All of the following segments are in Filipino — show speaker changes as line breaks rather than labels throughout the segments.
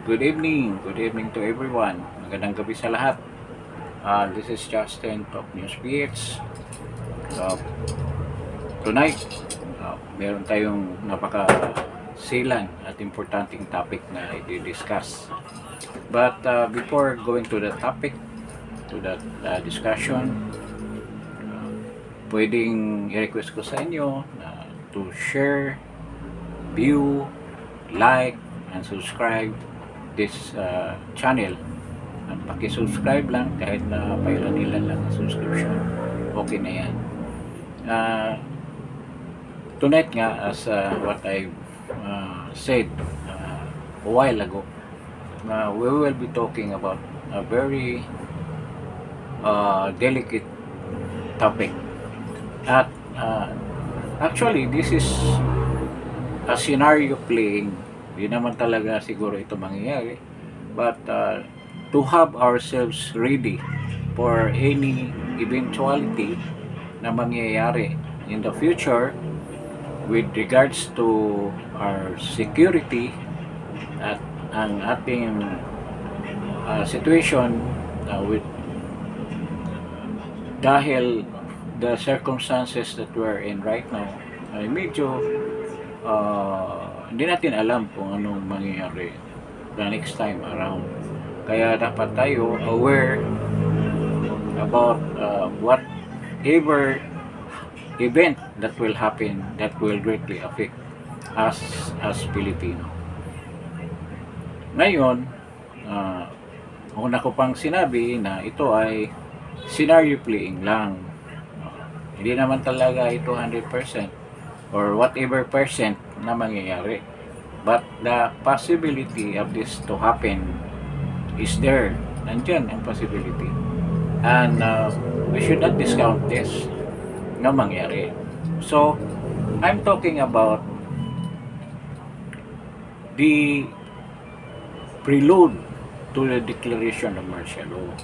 Good evening to everyone. Magandang gabi sa lahat. This is Justin, Top News PH. Uh, Tonight, meron tayong napaka-silan at importanteng topic na i-discuss. But before going to the topic, to that discussion, pwedeng i-request ko sa inyo to share, view, like, and subscribe this channel. Paki-subscribe lang kahit na pailan-ilan lang subscription, okay na yan. Tonight nga, as what I said a while ago, we will be talking about a very delicate topic. At actually, this is a scenario playing. Hindi naman talaga siguro ito mangyayari, but to have ourselves ready for any eventuality na mangyayari in the future with regards to our security at ang ating situation with dahil the circumstances that we're in right now ay medyo hindi natin alam kung anong mangyayari the next time around. Kaya dapat tayo aware about whatever event that will happen that will greatly affect us as Filipino. Ngayon, una ko pang sinabi na ito ay scenario playing lang. Hindi naman talaga ito 100% or whatever percent na mangyayari, but the possibility of this to happen is there. Nandyan ang possibility, and we should not discount this na mangyari. So I'm talking about the prelude to the declaration of martial law.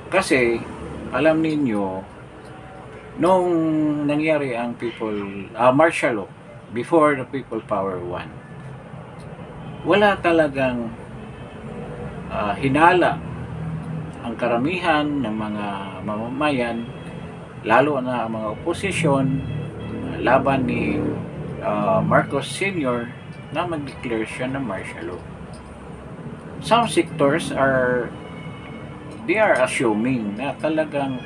Kasi alam ninyo, nung nangyari ang martial law before the People Power 1, wala talagang hinala ang karamihan ng mga mamamayan, lalo na ang mga oposisyon laban ni Marcos Sr. na mag-declare siya ng martial law. Some sectors are assuming na talagang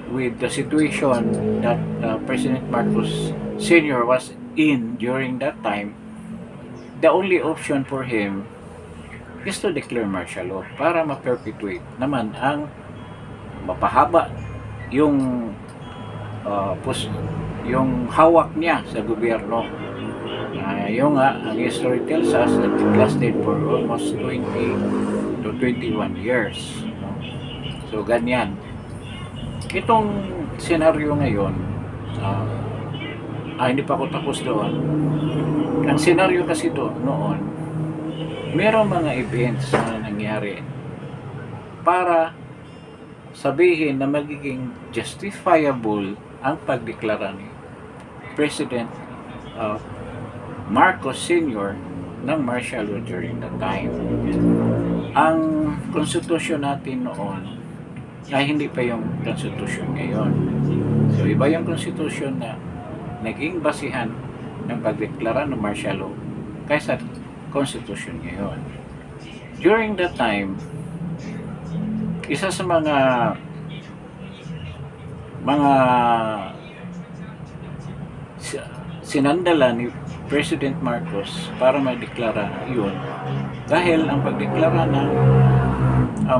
with the situation that President Marcos Sr. was in during that time, the only option for him is to declare martial law para ma-perpetuate naman ang mapahaba yung yung hawak niya sa gobyerno. Yung ang history tells us that it lasted for almost 20 to 21 years. So ganyan. Itong senaryo ngayon, hindi pa ako tapos doon. Ang senaryo kasi noon, merong mga events na nangyari para sabihin na magiging justifiable ang pagdeklara ni President Marcos Sr. ng martial law during that time. Ang konstitusyon natin noon ay hindi pa yung konstitusyon ngayon. So iba yung konstitusyon na naging basihan ng pagdeklara ng martial law kaysa konstitusyon ngayon. During that time, isa sa mga sinandala ni President Marcos para magdeklara yun, dahil ang pagdeklara ng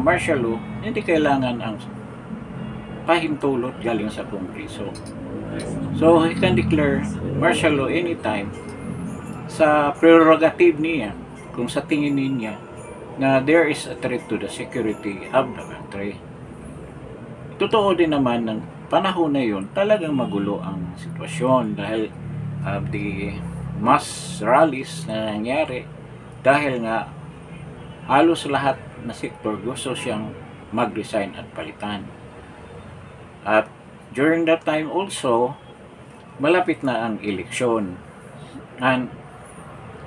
martial law, hindi kailangan ang pahintulot galing sa Kongreso. So he can declare martial law anytime sa prerogative niya, kung sa tingin niya na there is a threat to the security of the country. Totoo din naman ng panahon na yun, talagang magulo ang sitwasyon dahil of the mass rallies na nangyari, dahil nga halos lahat na sektor gusto siyang mag-resign at palitan. At during that time also, malapit na ang eleksyon. And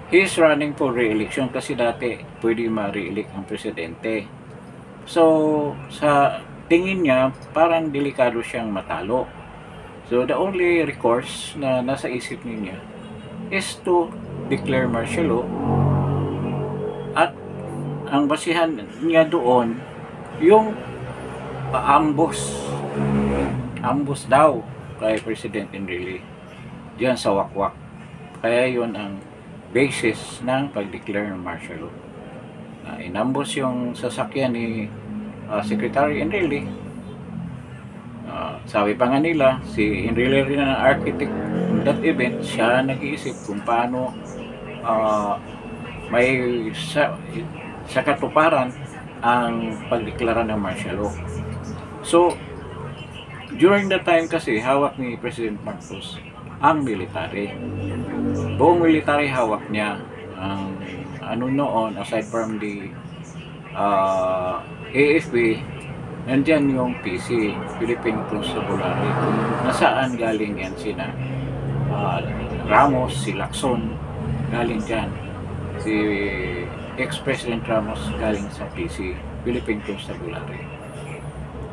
He's running for re-election kasi dati pwede ma-re-elect ang presidente. So, sa tingin niya, parang delikado siyang matalo. So, the only recourse na nasa isip niya is to declare martial law, at ang basihan niya doon yung ambush daw kay President Enrile diyan sa Wakwak. Kaya yun ang basis ng pag-declare ng martial law. Inambush yung sasakyan ni Secretary Enrile. Sabi pa nga nila, si Enrile rin ang architect ng that event. Siya nag-iisip kung paano may sa katuparan ang pagdeklara ng martial law. So, during that time kasi, hawak ni President Marcos ang military. Buong military hawak niya. Ang ano noon, aside from the AFP, nandyan yung PC, Philippine Constabulary, kung nasaan galing yan sina Ramos, si Lacson, galing dyan. Si ex-President Ramos galing sa PC, Philippine Constabulary.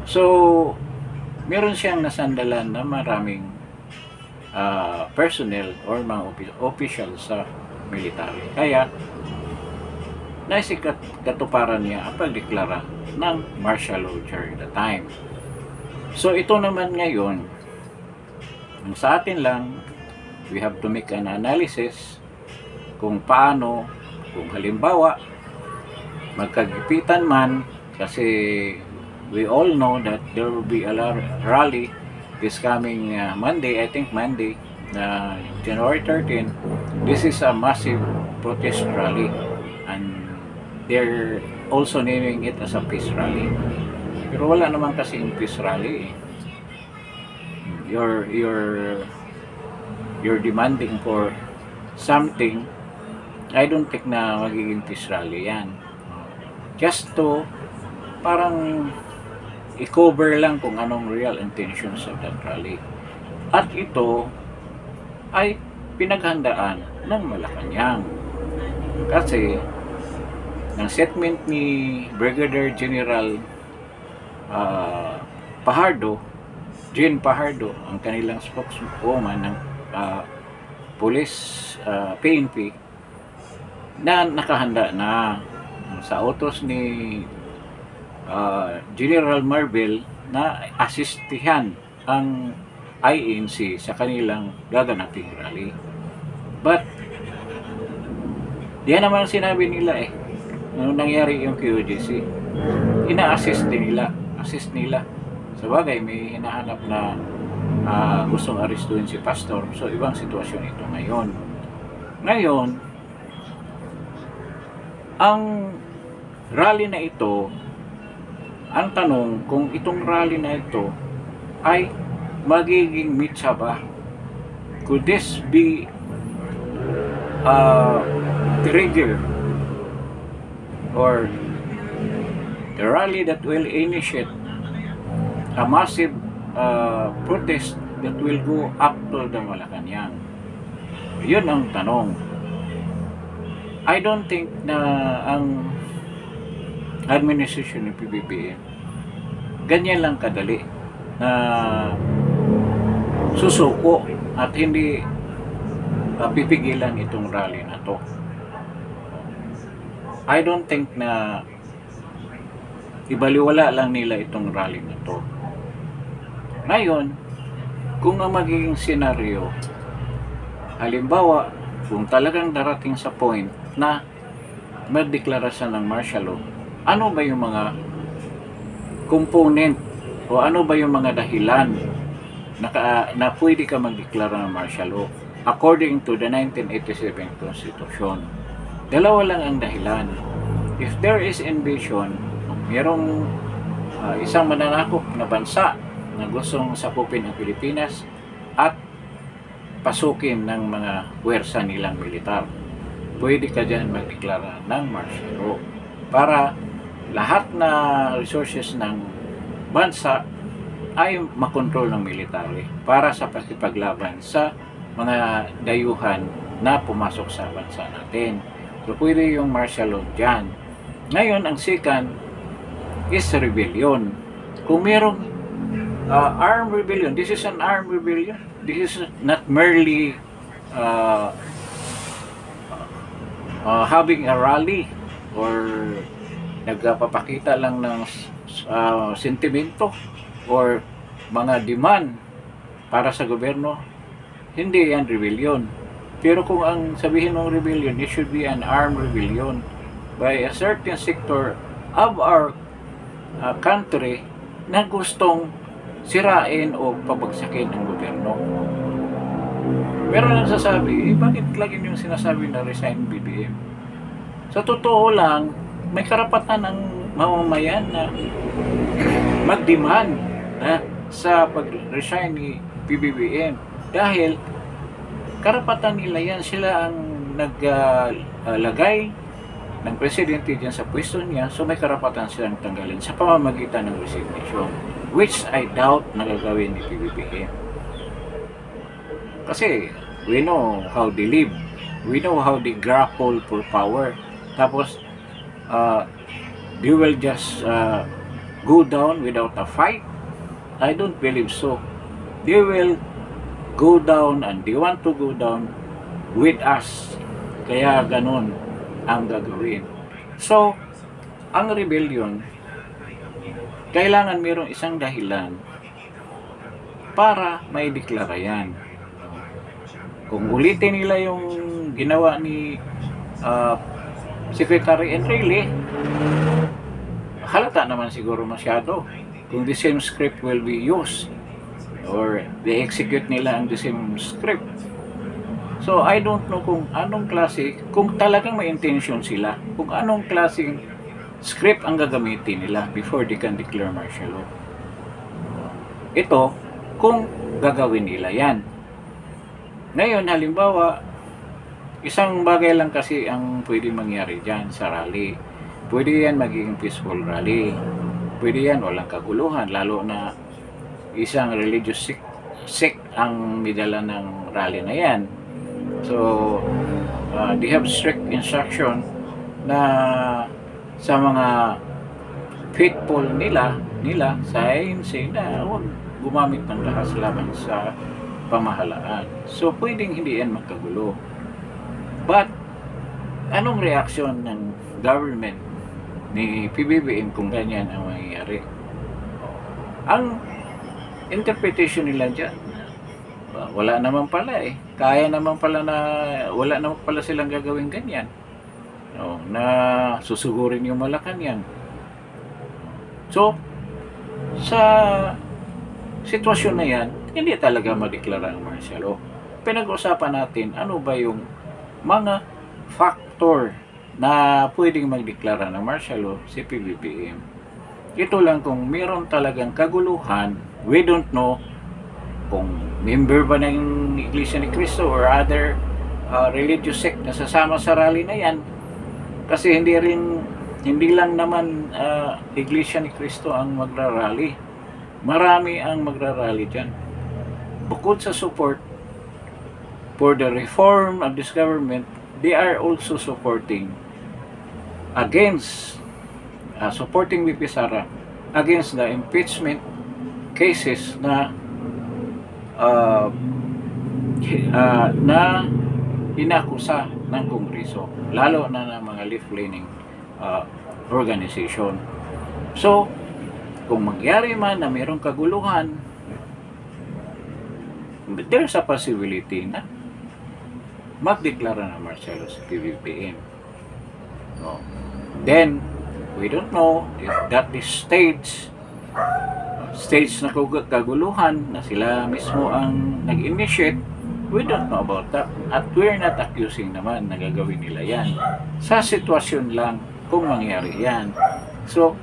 So, meron siyang nasandalan na maraming personnel or mga official sa military. Kaya, naisikat katuparan niya ang pagdeklara ng martial law during the time. So, ito naman ngayon, sa atin lang, we have to make an analysis kung paano, kung halimbawa, magkagipitan man, kasi we all know that there will be a rally this coming Monday, I think Monday, January 13. This is a massive protest rally, and they're also naming it as a peace rally. Pero wala naman kasing peace rally. You're demanding for something. I don't think na magiging peace rally yan. Just to parang i-cover lang kung anong real intentions of that rally. At ito ay pinaghandaan ng Malacanang. Kasi ng statement ni Brigadier General Jean Pajardo, ang kanilang spokeswoman ng police PNP, na nakahanda na sa utos ni General Marvel na asistihan ang INC sa kanilang gaganaping rally. But diyan naman sinabi nila nung nangyari yung QGC, ina-assist nila. Sa bagay, may hinahanap na gustong arestuin si Pastor. So, ibang sitwasyon ito ngayon. Ang rally na ito, ang tanong kung itong rally na ito ay magiging mitsa ba? Could this be trigger or the rally that will initiate a massive protest that will go up to the Malacanang? Yun ang tanong. I don't think na ang administration ng PBBM ganyan lang kadali na susuko at hindi pipigilan itong rally na to. I don't think na ibaliwala lang nila itong rally na to. Ngayon, kung ang magiging senaryo, halimbawa, kung talagang darating sa point na magdeklarasyon ng martial law, ano ba yung mga component o ano ba yung mga dahilan na pwede ka magdeklara ng martial law according to the 1987 Constitution? Dalawa lang ang dahilan. If there is invasion, mayroong isang mananakop na bansa na gustong sakupin ang Pilipinas at pasukin ng mga puwersa nilang militar, pwede ka dyan magdeklara ng martial law para lahat na resources ng bansa ay makontrol ng military para sa pakipaglaban sa mga dayuhan na pumasok sa bansa natin. So, pwede yung martial law dyan. Ngayon, ang second is rebellion. Kung merong armed rebellion, this is an armed rebellion. This is not merely having a rally or nagpapakita lang ng sentimento or mga demand para sa gobyerno. Hindi yan rebellion. Pero kung ang sabihin ng rebellion, it should be an armed rebellion by a certain sector of our country na gustong sirain o pabagsakin ang gobyerno. Pero nagsasabi, bakit lagi yung sinasabi na resign BBM? Sa totoo lang, may karapatan ng mamamayan na mag-demand sa pag-resign ni PBBM dahil karapatan nila yan. Sila ang naglagay ng presidente dyan sa pwesto niya, so may karapatan silang tanggalin sa pamamagitan ng resignation, which I doubt na gagawin ni PBBM. Kasi we know how they live, we know how they grapple for power. Tapos they will just go down without a fight? I don't believe so. They will go down and they want to go down with us. Kaya ganun ang gagawin. So, ang rebellion, kailangan mayroong isang dahilan para may deklara yan. Kung ulitin nila yung ginawa ni Secretary Enrile, halata naman siguro masyado kung the same script will be used or they execute nila ang the same script. So I don't know kung anong klase, kung talagang may intention sila, kung anong klaseng script ang gagamitin nila before they can declare martial law. Ito, kung gagawin nila yan. Ngayon, halimbawa, isang bagay lang kasi ang pwede mangyari dyan sa rally. Pwede yan magiging peaceful rally. Pwede yan walang kaguluhan, lalo na isang religious sect ang midala ng rally na yan. So, they have strict instruction na sa mga faithful nila sa ANC na huwag gumamit ng lakas laban sa pamahalaan. So, pwedeng hindi yan magkagulo. But, anong reaksyon ng government ni PBBM kung ganyan ang mangyayari? Ang interpretation nila dyan, wala naman pala eh. Kaya naman pala na, wala naman pala silang gagawin ganyan. No, na susugurin yung Malacanang. So, sa sitwasyon na yan, hindi talaga madeklara ang martial law. Pinag-usapan natin ano ba yung mga factor na pwedeng magdeklara ng martial law si PBBM. Ito lang kung meron talagang kaguluhan, we don't know kung member ba ng Iglesia ni Cristo or other religious sect na sasama sa rally na yan. Kasi hindi lang naman Iglesia ni Cristo ang magrarally. Marami ang magrarally dyan. Bukod sa support for the reform of this government, they are also supporting against supporting VP Sara against the impeachment cases na na inakusa ng Kongreso, lalo na ng mga left-leaning organization. So, kung magyari man na mayroong kaguluhan, there's a possibility na magdeklara ng martial law sa PBBM. No. Then, we don't know if that is stage na kaguluhan na sila mismo ang nag-initiate. We don't know about that. At we're not accusing naman na gagawin nila yan. Sa sitwasyon lang kung mangyari yan. So,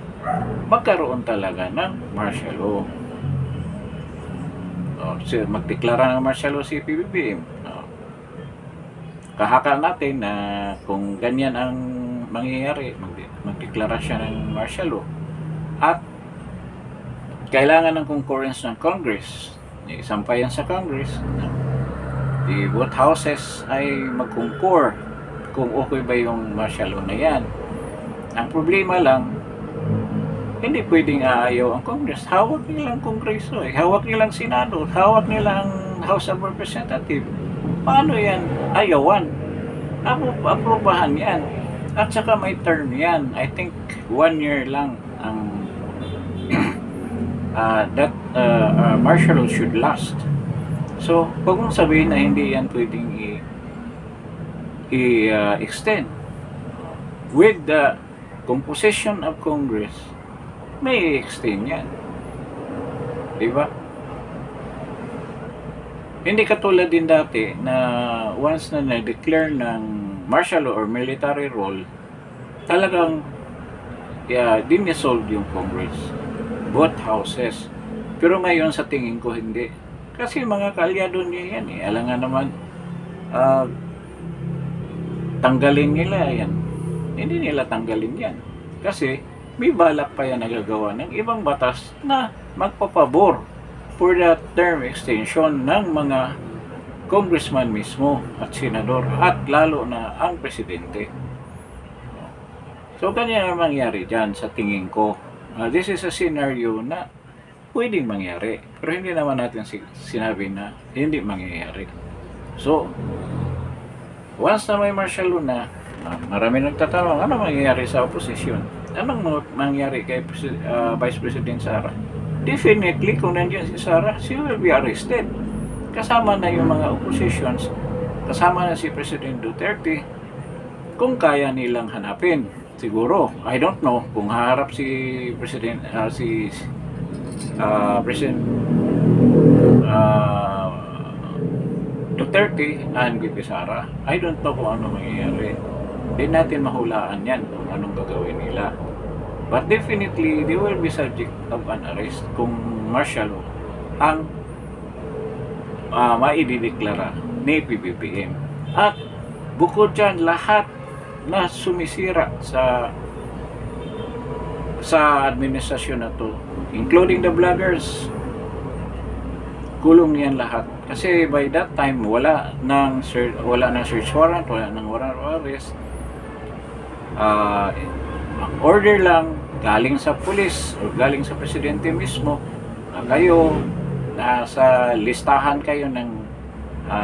magkaroon talaga ng martial law. So, magdeklara ng martial law si PBBM. Kahakal natin na kung ganyan ang mangyayari, magdeklara siya ng martial law. At kailangan ng concurrence ng Congress. Isampayan sa Congress. both houses ay mag-concur kung okay ba yung martial law na yan. Ang problema lang, hindi pwedeng aayaw ang Congress. Hawak nilang Kongreso hawak nilang Senado, hawak nilang House of Representatives. Paano yan ayawan? Aprobahan yan. At saka may term yan. I think 1 year lang ang that martial law should last. So, huwag mong sabihin na hindi yan pwedeng i-extend. With the composition of Congress, may i-extend yan. Diba? Hindi katulad din dati na once na na-declare ng martial law or military rule, talagang dinisolve yung Congress. Both houses. Pero ngayon sa tingin ko hindi. Kasi mga kalyado niya yan Alam nga naman, tanggalin nila yan. Hindi nila tanggalin yan. Kasi may balak pa yan nagagawa ng ibang batas na magpapabor for the term extension ng mga congressman mismo at senador at lalo na ang presidente. So, ganyan ang mangyari dyan sa tingin ko. This is a scenario na pwedeng mangyari. Pero hindi naman natin sinabi na hindi mangyayari. So, once na may martial law na, marami nagtatanong, ano mangyayari sa opposition? Anong mangyayari kay Vice President Sara? Definitely, kung nandiyan si Sara, she will be arrested. Kasama na yung mga oppositions, kasama na si President Duterte, kung kaya nilang hanapin. Siguro, I don't know kung haharap si President Duterte and VP Sara. I don't know kung ano mangyayari. Hindi natin mahulaan yan kung anong gagawin nila. But definitely, they will be subject of an arrest kung martial law ang maidideklara ni PBBM. At bukod dyan, lahat na sumisira sa administrasyon na to, including the vloggers, kulong yan lahat. Kasi by that time, wala nang search warrant, wala nang warrant of arrest. Order lang galing sa pulis o galing sa presidente mismo, kayo nasa listahan kayo ng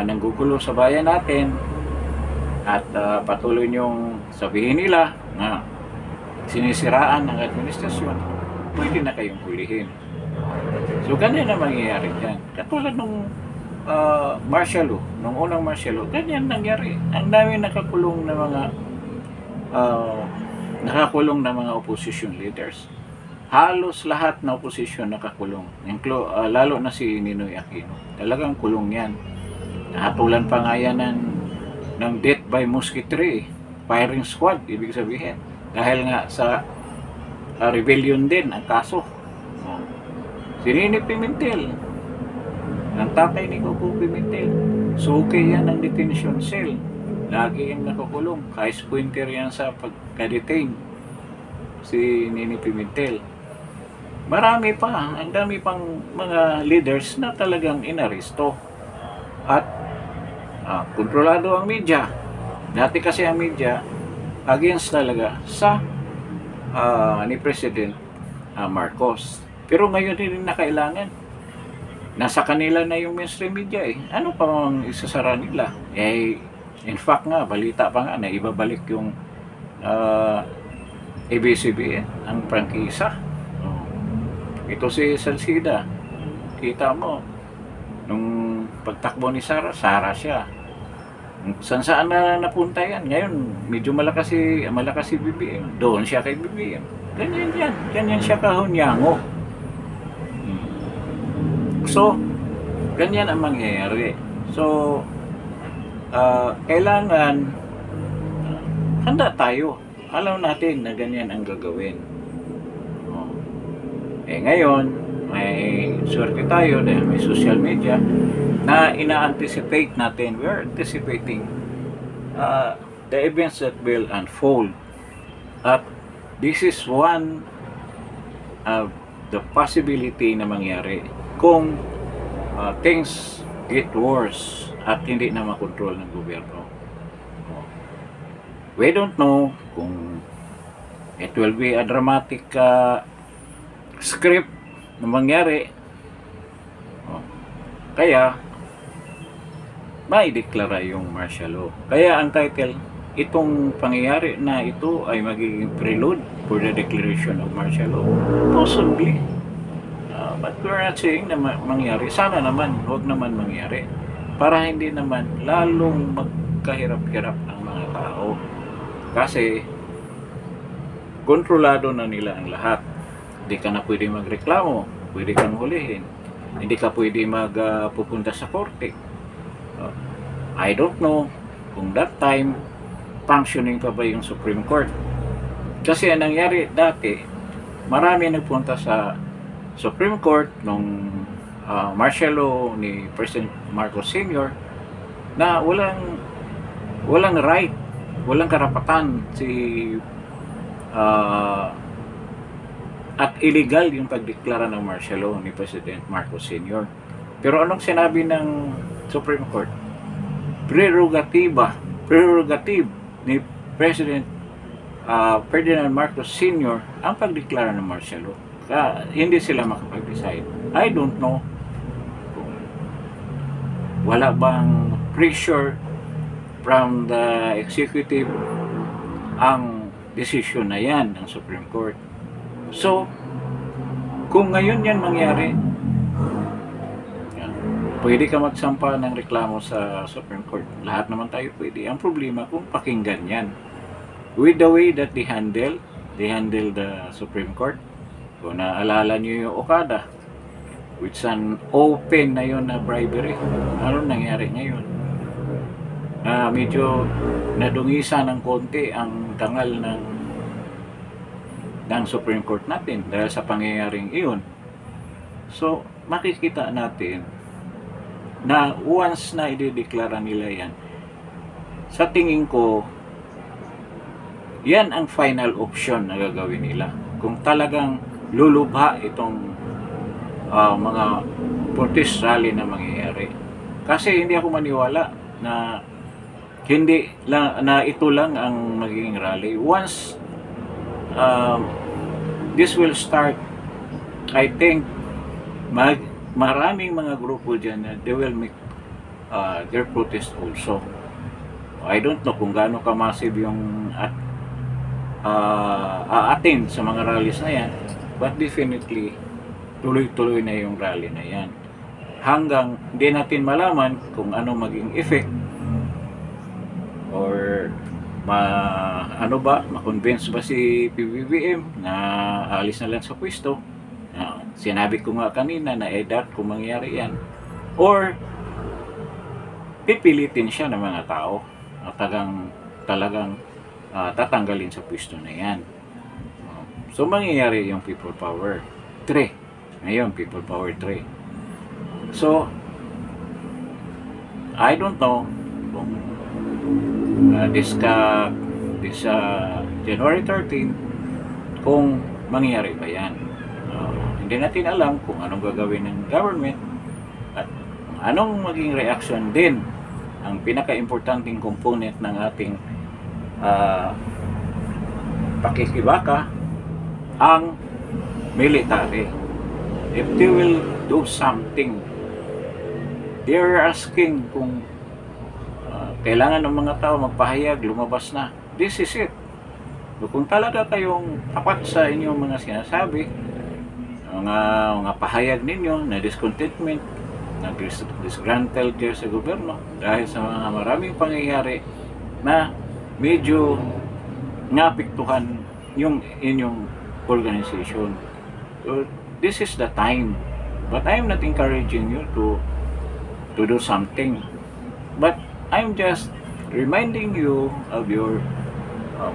nanggugulo sa bayan natin at patuloy niyong sabihin nila na sinisiraan ng administrasyon, pwede na kayong hulihin. So ganyan na mangyayari dyan. Katulad nung martial law, nung unang martial law, ganyan nangyari. Ang dami nakakulong na mga opposition leaders. Halos lahat na opposition nakakulong. Lalo na si Ninoy Aquino. Talagang kulong yan. Nahatulan pa nga yan ng death by musketry, firing squad, ibig sabihin. Dahil nga sa rebellion din ang kaso. Si Nini Pimentel, ang tatay ni Coco Pimentel, suki yan ng detention cell. Lagi yung nakukulong. Vice pointer yan sa pagka-detain si Nini Pimentel. Marami pa, ang dami pang mga leaders na talagang inaresto. At kontrolado ang media. Dati kasi ang media against talaga sa ni President Marcos. Pero ngayon din na kailangan. Nasa kanila na yung mainstream media Ano pa ang isasara nila? In fact nga, balita pa nga na ibabalik yung ABS-CBN, ang prangkisa. Ito si Salcida. Kita mo, nung pagtakbo ni Sara siya. Saan na napunta yan? Ngayon, medyo malakas si BBM. Doon siya kay BBM. Ganyan yan. Ganyan siya kahunyango. So, ganyan ang mangyayari. So, kailangan handa tayo. Alam natin na ganyan ang gagawin. Ngayon, may swerte tayo dahil may social media na ina-anticipate natin. We are anticipating the events that will unfold. At this is one of the possibility na mangyari kung things get worse at hindi na makontrol ng gobyerno. We don't know kung it will be a dramatic script na mangyari. Kaya maideklara yung martial law. Kaya ang title, itong pangyayari na ito ay magiging prelude for the declaration of martial law. Possibly. But we're not saying na mangyari. Sana naman, huwag naman mangyari. Para hindi naman lalong magkahirap-hirap ang mga tao. Kasi kontrolado na nila ang lahat. Hindi ka na pwede magreklamo, pwede kang hulihin. Hindi ka pwede magpupunta sa korte. I don't know kung that time functioning pa ba yung Supreme Court. Kasi ang nangyari dati, marami nagpunta sa Supreme Court nung martial law ni President Marcos Sr. na walang right, walang karapatan at illegal yung pagdeklara ng martial law ni President Marcos Sr. Pero anong sinabi ng Supreme Court? Prerogative ni President Ferdinand Marcos Sr. ang pagdeklara ng martial law. Hindi sila makapag-decide. I don't know kung wala bang pressure from the executive ang decision na yan ng Supreme Court. So, kung ngayon yan mangyari, pwede ka magsampa ng reklamo sa Supreme Court. Lahat naman tayo pwede. Ang problema kung pakinggan yan. With the way that they handle the Supreme Court, kung naalala nyo yung Okada, which an open na yun na bribery, ano nangyari ngayon? Medyo nadungisa ng konti ang dangal ng Supreme Court natin dahil sa pangyayaring iyon. So, makikita natin na once na idedeklara nila yan, sa tingin ko, yan ang final option na gagawin nila. Kung talagang lulubha itong mga protest rally na mangyayari. Kasi hindi ako maniwala na ito lang ang magiging rally. Once this will start, I think maraming mga grupo dyan na they will make their protest also. I don't know kung gaano ka-massive yung aatin sa mga rallies na yan, but definitely tuloy-tuloy na yung rally na yan hanggang hindi natin malaman kung ano maging effect or ma-convince ba si PBBM na alis na lang sa pwesto. Sinabi ko nga kanina na edat kung mangyari yan, or pipilitin siya ng mga tao at talagang tatanggalin sa pwesto na yan. So mangyayari yung people power 3. Ngayon, people power 3. So, I don't know kung this January 13 kung mangyayari ba yan. Hindi natin alam kung anong gagawin ng government at anong maging reaction din ang pinaka-importanting component ng ating pakikibaka, ang military. If they will do something, they are asking kung kailangan ng mga tao magpahayag, lumabas na. This is it. Kung talaga kayong tapat sa inyong mga sinasabi, mga pahayag ninyo na discontentment, na disgruntled kayo sa gobyerno dahil sa mga maraming pangyayari na medyo naapektuhan yung inyong organization. So, this is the time. But I'm not encouraging you to do something. But I'm just reminding you of your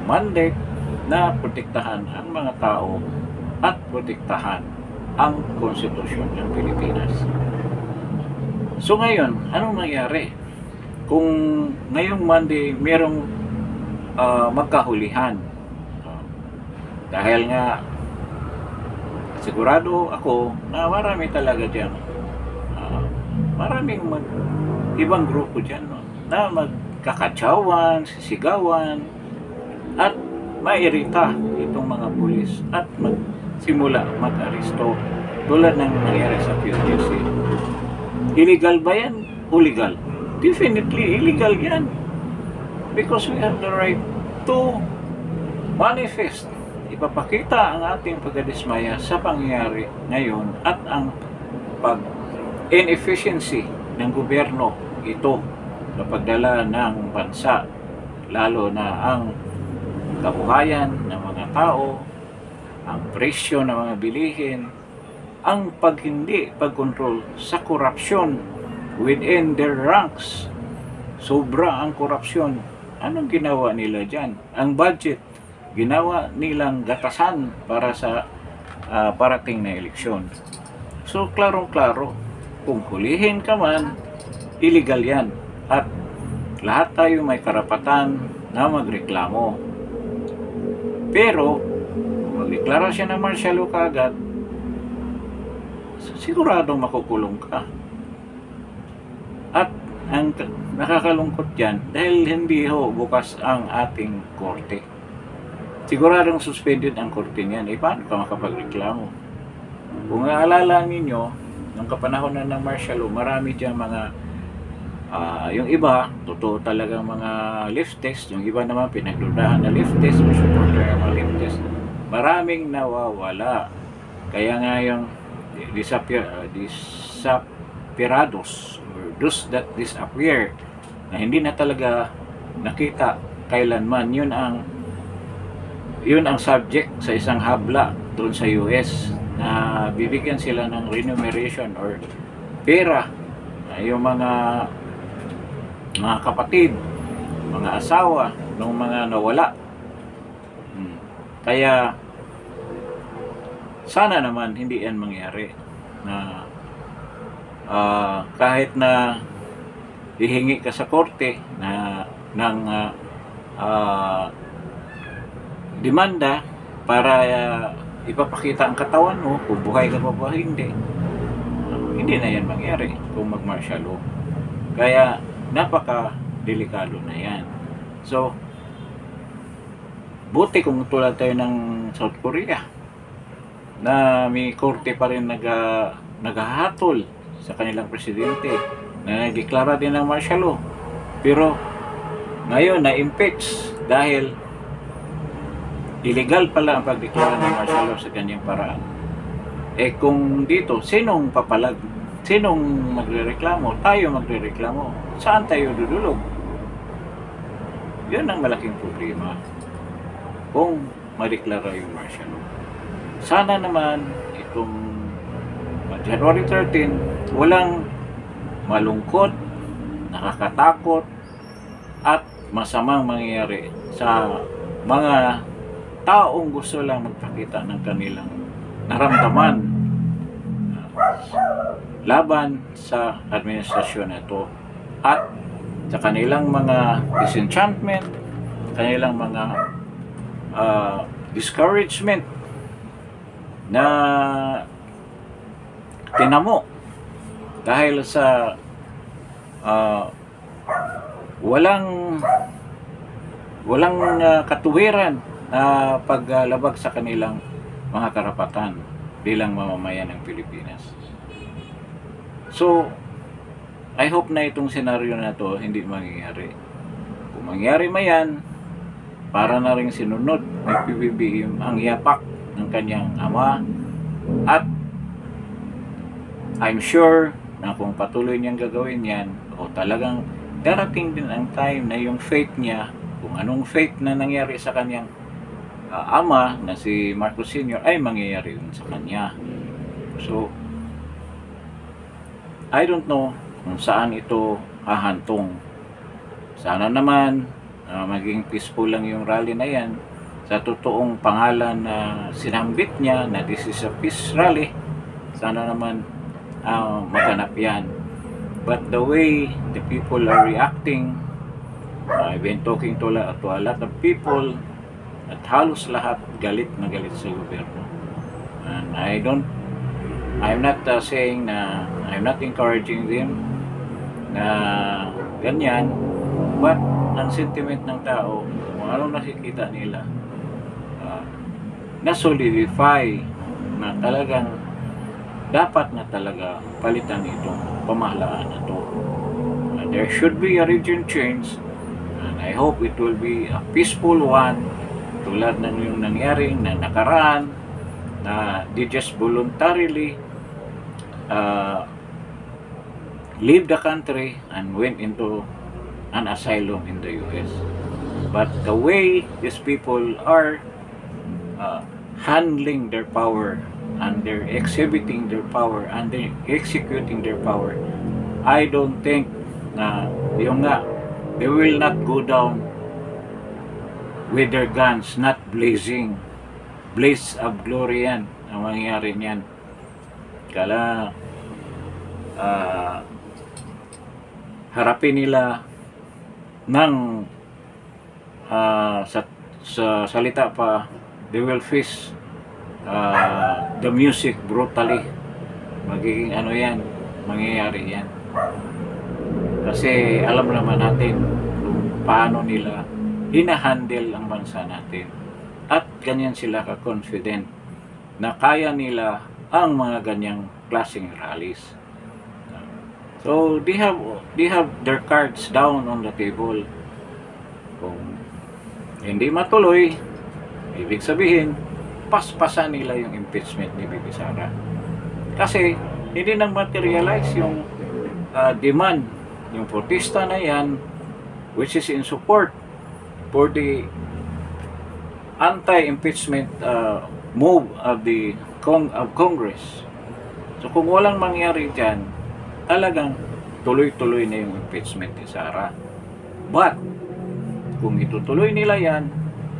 mandate na protektahan ang mga tao at protektahan ang konstitusyon ng Pilipinas. So ngayon, anong nangyari? Kung ngayong Monday merong magkahulihan, dahil nga sigurado ako na marami talaga dyan, maraming ibang grupo dyan, no, na magkakatsawan, sisigawan, at mairita itong mga pulis at magsimula mag-aresto tulad ng nangyari sa QGC. Illegal ba yan? Illegal. Definitely illegal yan. Because we have the right to manifest. Ipapakita ang ating pagkadismaya sa pangyayari ngayon at ang inefficiency ng gobyerno ito sa pagdala ng bansa, lalo na ang kabuhayan ng mga tao, ang presyo ng mga bilihin, ang pagkontrol sa korupsyon within their ranks. Sobra ang korupsyon. Anong ginawa nila dyan? Ang budget, ginawa nilang gatasan para sa parating na eleksyon. So, klarong-klaro, kung hulihin ka man, illegal yan. At lahat tayo may karapatan na magreklamo. Pero, kung magdeklara siya ng martial law kaagad, siguradong makukulong ka. At ang nakakalungkot dyan, dahil hindi bukas ang ating korte. Siguradong suspended ang korte niyan. Paano ka makapagreklamo? Kung naalala ninyo, nung kapanahon na ng martial law, marami dyan mga yung iba, totoo talagang mga leftist, yung iba naman pinagdudahan na leftist, may supporter ng mga leftist. Maraming nawawala. Kaya nga yung disappearados, or those that disappear, na hindi na talaga nakita kailanman, yun ang subject sa isang habla doon sa US, na bibigyan sila ng remuneration or pera, yung mga kapatid, mga asawa ng mga nawala. Kaya sana naman hindi yan mangyari, na kahit na hihingi ka sa korte na ng demanda para ipapakita ang katawan mo kung buhay ka pa ba, hindi na yan mangyari kung mag-martial law. Kaya napaka-delikado na yan. So, buti kung tulad tayo ng South Korea na may korte pa rin naghahatol sa kanilang presidente na nagdeklara din ng martial law. Pero ngayon na-impeach dahil illegal pala ang pagdeklara ng martial law sa kanyang paraan. Kung dito, sinong papalag? Sinong magrereklamo? Tayo magrereklamo. Saan tayo dudulog? Yan ang malaking problema kung madeklara yung martial law. Sana naman itong January 13 walang malungkot, nakakatakot at masamang mangyayari sa mga taong gusto lang magpakita ng kanilang naramdaman laban sa administrasyon na ito at sa kanilang mga disenchantment, kanilang mga discouragement na tinamo dahil sa walang katuwiran na paglabag sa kanilang mga karapatan bilang mamamayan ng Pilipinas. So, I hope na itong senaryo na to hindi mangyayari. Kung mangyari man yan, para na rin sinunod ng PBBM ang yapak ng kanyang ama, at I'm sure na kung patuloy niyang gagawin yan, o talagang darating din ang time na yung fate niya, kung anong fate na nangyari sa kanyang ama na si Marcos Sr. ay mangyayari din sa kanya. So, I don't know kung saan ito hahantong. Sana naman maging peaceful lang yung rally na yan sa totoong pangalan na sinambit niya na this is a peace rally. Sana naman maganap yan. But the way the people are reacting, I've been talking to a lot of people at halos lahat galit na galit sa gobyerno. And I'm not saying na I'm not encouraging them na ganyan. But ang sentiment ng tao, kung anong nakikita nila, na-solidify na talagang dapat na talaga palitan itong pamahalaan na to. There should be a regime change, and I hope it will be a peaceful one, tulad ng yung nangyari na nakaraan, na they just voluntarily leave the country and went into an asylum in the US. But the way these people are handling their power, and they're exhibiting their power, and they're executing their power, I don't think na yung nga, they will not go down with their guns not blazing. Blaze of glory yan ang mangyayari niyan. Kala harapin nila ng sa salita pa, they will face the music brutally. Magiging ano yan, mangyayari yan. Kasi alam naman natin kung paano nila hinahandle ang bansa natin. At ganyan sila ka-confident na kaya nila ang mga ganyang klaseng rallies. So they have their cards down on the table. Kung hindi matuloy, ibig sabihin paspasan nila yung impeachment ni Bibi Sara. Kasi hindi nang materialize yung demand, yung protesta na yan, which is in support for the anti-impeachment move of the Congress. So kung walang mangyari dyan, talagang tuloy-tuloy na yung impeachment ni Sara. But kung itutuloy nila yan,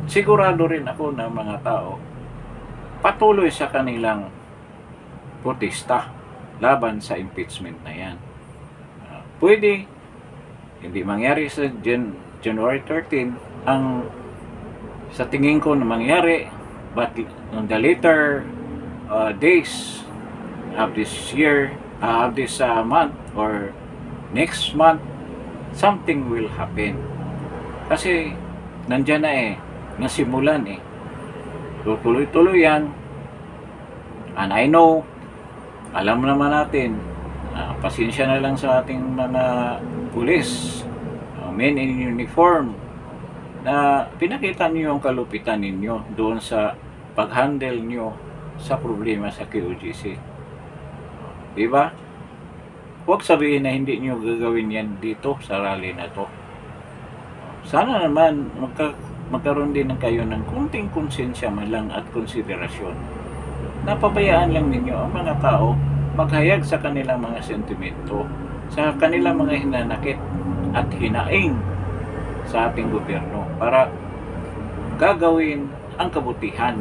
sigurado rin ako na mga tao patuloy sa kanilang protesta laban sa impeachment na yan. Pwede hindi mangyari sa January 13 ang sa tingin ko na mangyari, but on the later days of this year, of this month or next month, something will happen. Kasi nandyan na nasimulan tutuloy-tuloy yan. And I know, alam naman natin, pasensya na lang sa ating mga pulis, men in uniform, na pinakita niyo yung kalupitan ninyo doon sa pag-handle niyo sa problema sa QOGC. Diba? Huwag sabihin na hindi niyo gagawin yan dito sa rally na to. Sana naman magkaroon din kayo ng kunting konsensya man lang at konsiderasyon. Napabayaan lang ninyo ang mga tao maghayag sa kanilang mga sentimento, sa kanilang mga hinanakit at hinaing sa ating gobyerno para gagawin ang kabutihan.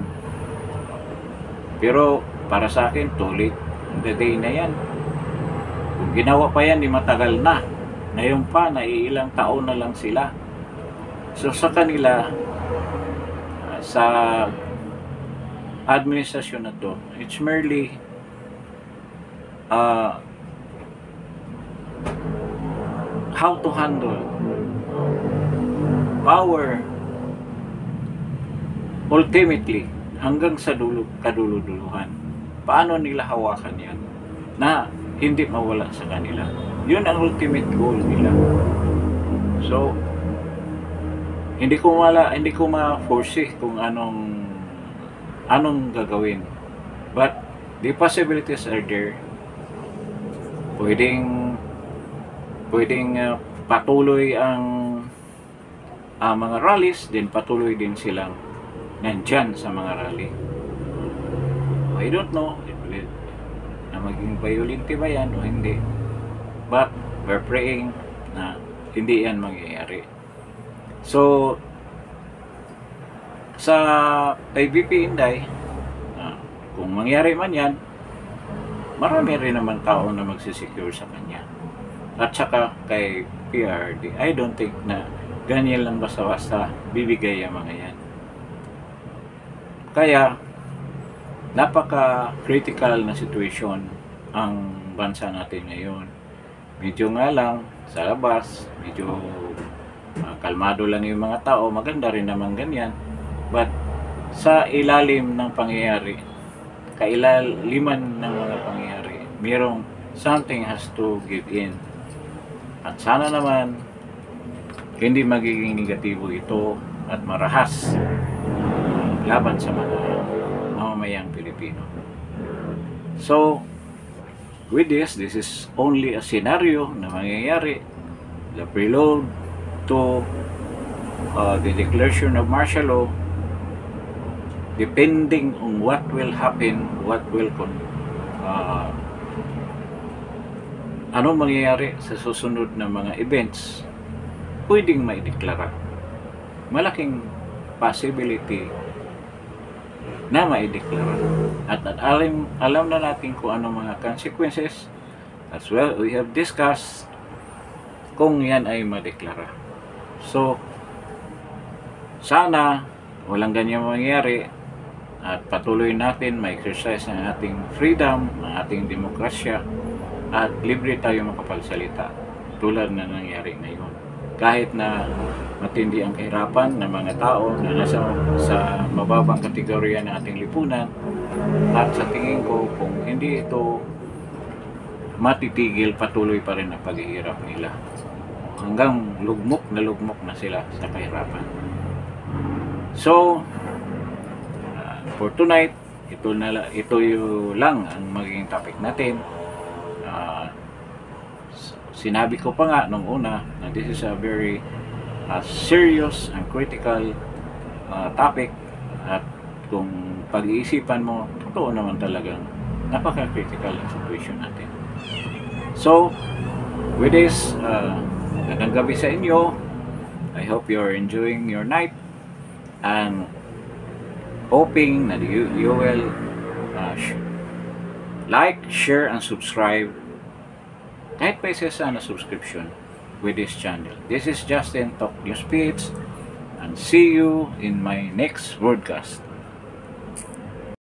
Pero para sa akin, too late the day na yan. Kung ginawa pa yan, di matagal na. Ngayon pa, naiilang taon na lang sila. So sa kanila, sa administrasyon na to, it's merely how to handle power ultimately hanggang sa kaduluduluhan. Paano nila hawakan yan na hindi mawala sa kanila? Yun ang ultimate goal nila. So hindi ko ma-foresee kung anong gagawin, but the possibilities are there. Pwedeng patuloy ang mga rallies, din patuloy din silang nandyan sa mga rally. I don't know na maging violent ba yan o hindi, but we're praying na hindi yan mangyayari. So sa kay VP Inday, kung mangyari man yan, marami rin naman tao na magsisecure sa kanya. At saka kay PRD, I don't think na ganyan lang basta-basta bibigay ang mga yan. Kaya napaka-critical na situation ang bansa natin ngayon. Medyo nga lang sa labas, medyo kalmado lang yung mga tao, maganda rin naman ganyan. But sa ilalim ng pangyayari, kailaliman ng mga pangyayari, mayroong something has to give in. At sana naman hindi magiging negatibo ito at marahas laban sa mga mamamayang Pilipino. So with this is only a scenario na mangyayari, the prelude to the declaration of martial law. Depending on what will happen, anong mangyayari sa susunod na mga events, pwedeng maideklara. Malaking possibility na maideklara. At alam na natin kung anong mga consequences. As well, we have discussed kung yan ay madeklara. So, sana walang ganyan mangyayari at patuloy natin ma-exercise ang ating freedom, ang ating demokrasya, at libre tayo makapagsalita tulad na nangyari ngayon. Kahit na matindi ang kahirapan ng mga tao na nasa sa mababang kategorya ng ating lipunan, at sa tingin ko kung hindi ito matitigil, patuloy pa rin ang paghihirap nila hanggang lugmok na sila sa kahirapan. So for tonight, ito yung lang ang magiging topic natin. Sinabi ko pa nga nung una na this is a very serious and critical topic, at kung pag-iisipan mo, totoo naman talagang napaka-critical ang situation natin. So with this, magandang gabi sa inyo. I hope you're enjoying your night and hoping that you will like, share, and subscribe, kahit pa isa na subscription with this channel. This is Justin Talk News Speeds, and see you in my next broadcast.